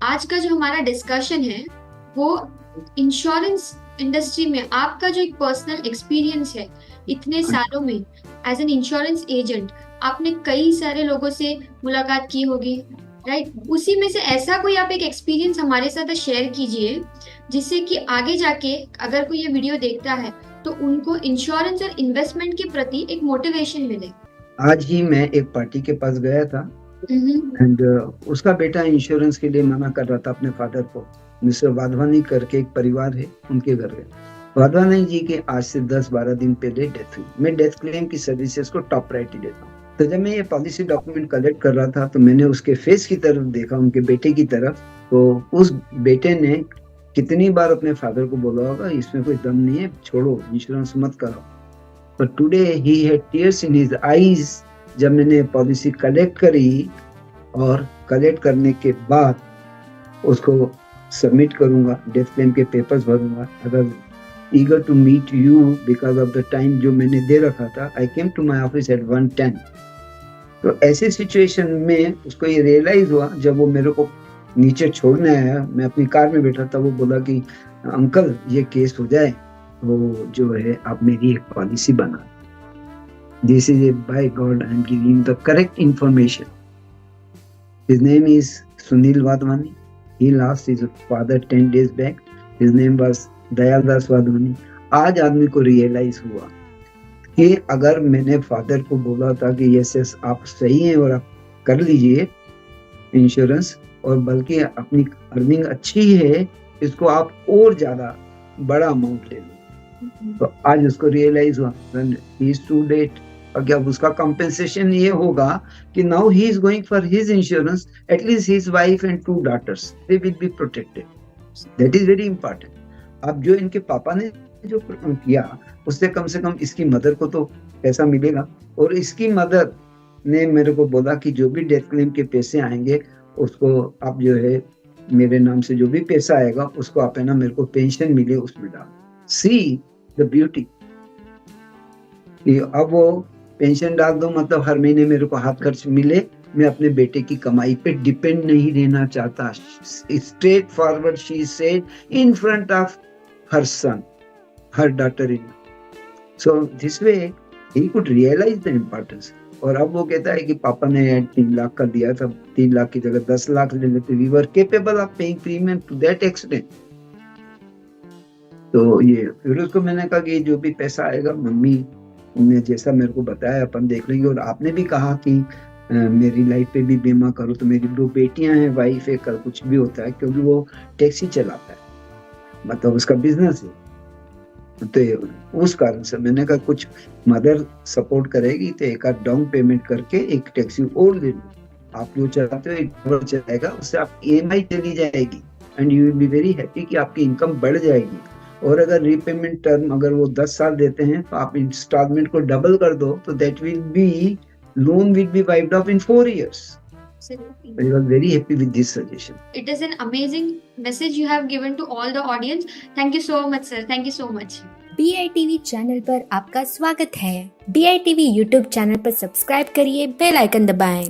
आज का जो हमारा डिस्कशन है वो इंश्योरेंस इंडस्ट्री में आपका जो एक पर्सनल एक्सपीरियंस है इतने सालों में एज एन इंश्योरेंस एजेंट। आपने कई सारे लोगों से मुलाकात की होगी, राइट? उसी में से ऐसा कोई आप एक एक्सपीरियंस हमारे साथ शेयर कीजिए जिससे कि आगे जाके अगर कोई ये वीडियो देखता है तो उनको इंश्योरेंस और इन्वेस्टमेंट के प्रति एक मोटिवेशन मिले। आज ही मैं एक पार्टी के पास गया था हम्म। एंड उसका बेटा इंश्योरेंस के लिए मना कर रहा था अपने फादर को। मिस्टर वाधवानी करके एक परिवार है, उनके घर गए। वाधवानी जी के आज से 10-12 दिन पहले डेथ हुई। मैं डेथ क्लेम की सर्विसेज को टॉप प्रायोरिटी देता हूँ। तो जब मैं ये पॉलिसी डॉक्यूमेंट कलेक्ट कर रहा था तो मैंने उसके फेस की तरफ देखा, उनके बेटे की तरफ। तो उस बेटे ने कितनी बार अपने फादर को बोला होगा, इसमें कोई दम नहीं है, छोड़ो, इंश्योरेंस मत करो। But today he had tears in his eyes जब मैंने पॉलिसी कलेक्ट करी और कलेक्ट करने के बाद उसको सबमिट करूंगा, डेथ क्लेम के पेपर्स भरूंगा। अगर eager to meet you because of the time जो मैंने दे रखा था, I came to my office at 1:10। तो ऐसे सिचुएशन में उसको ये रियलाइज हुआ जब वो मेरे को नीचे छोड़ने आया, मैं अपनी कार में बैठा था। वो बोला कि अंकल ये केस हो जाए वो जो है आप मेरी एक पॉलिसी बना। This is a by God I am giving the correct information. His name is Sunil Wadhwani. He lost his father 10 days back. His name was Dayal Das Wadhwani. आज आदमी को रियलाइज हुआ कि अगर मैंने फादर को बोला था कि यस आप सही हैं और आप कर लीजिए इंश्योरेंस, और बल्कि अपनी अर्निंग अच्छी है, इसको आप और ज्यादा बड़ा अमाउंट ले लो। तो आज उसको रियलाइज हुआ ही इज टू लेट। और क्या उसका कंपेंसेशन ये होगा कि now he is going for his insurance, at least his wife and 2 daughters they will be protected. That is very important. अब जो इनके पापा ने जो किया उससे कम से कम इसकी मदर को तो पैसा मिलेगा। और इसकी मदर ने मेरे को बोला कि जो भी डेथ क्लेम के पैसे आएंगे उसको आप जो है मेरे नाम से जो भी पैसा आएगा उसको आप है ना मेरे को पेंशन मिले उसमें डाल। See the beauty. अब वो पेंशन डाल दो मतलब हर महीने मेरे को हाथ खर्च मिले। मैं अपने बेटे की कमाई पे डिपेंड नहीं रहना चाहता। Straightforward she said in front of her son, her daughter in. So this way he could realise the importance. और अब वो कहता है कि पापा ने 3 लाख का दिया था, 3 लाख की जगह 10 लाख ले लेते। We were capable of paying premium to that extent. तो ये फिर उसको मैंने कहा कि जो भी पैसा आएगा मम्मी ने जैसा मेरे को बताया अपन देख लेंगे। और आपने भी कहा कि मेरी लाइफ पे भी बीमा करो। तो मेरी 2 बेटियां हैं, वाइफ है, कल कुछ भी होता है क्योंकि वो टैक्सी चलाता है, मतलब उसका बिजनेस है। तो उस कारण से मैंने कहा कुछ मदर सपोर्ट करेगी तो एक आध डाउन पेमेंट करके एक टैक्सी और ले लो। आप जो चाहते हो एक और चलाएगा, उससे आप EMI चली जाएगी and you will be very happy कि आपकी इनकम बढ़ जाएगी। और अगर रीपेमेंट टर्म अगर वो 10 साल देते हैं तो आप इंस्टॉलमेंट को डबल कर दो तो that will be loan will be wiped off in 4 years। Absolutely. I was very happy with this suggestion. It is an amazing message you have given to all the audience. Thank you so much, sir. Thank you so much. BITV channel पर आपका स्वागत है। BITV YouTube channel पर subscribe करिए, bell icon दबाएं।